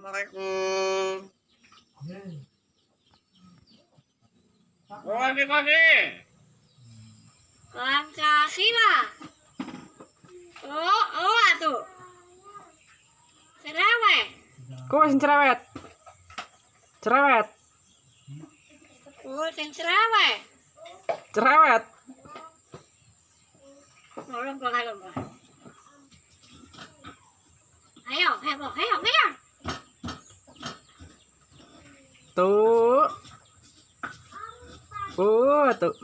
Assalamualaikum. Kasih. Pancasila. Oh, atuh. Cerewet. Kowe sing cerewet. Cerewet. Oh, sing cerewet. Cerewet. Lomba. Ayo. Tuh. Tuh.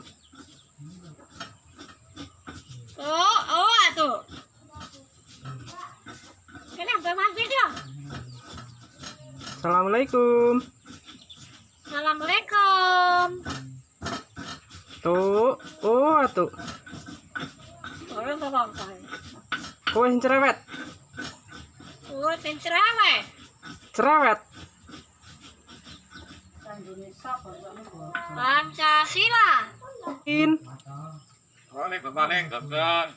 Oh, atuh. Kenapa masih dia? Assalamualaikum. Assalamualaikum. Tuh. Tuh. Lomba. Kowe sing cerewet. Oh, sing cerewet. Cerewet. Pancasila. In. Waalaikumsalam.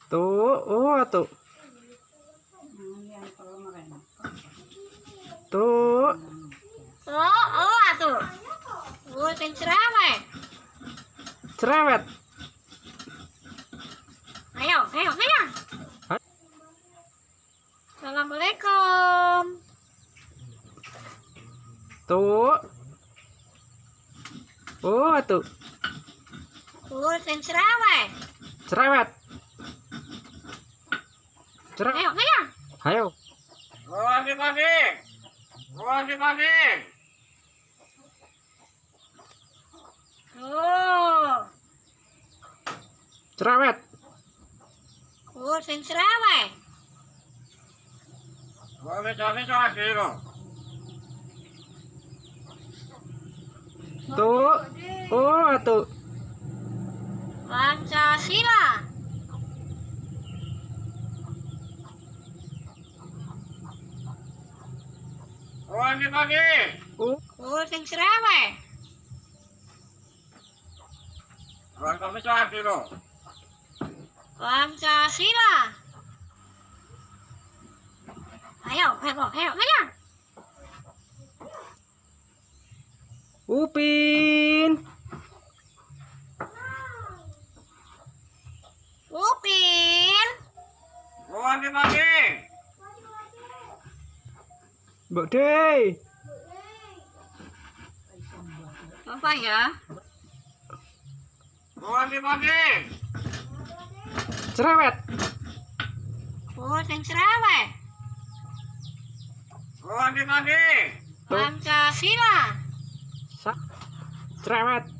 Tuh. Tuh. Tuh. Oh, atuh. Oh, sing cerewet. Cerewet. Ayo. Hah? Assalamualaikum. Tuh. Tuh. Oh, sing cerewet. Cerewet. Cerewet. Ayo. Kasih. Oh, Cerewet. oh, sing cerewet. Kasih. Tuh. Tuh. Pancasila. Kasih. Oh, sing cerewet. Pancasila. Ayo. Upin. Upin. Kasih. Mbak Dey. Apa ya? Kasih. Cerewet. Oh, sing cerewet. Kasih. Pancasila. Cerewet.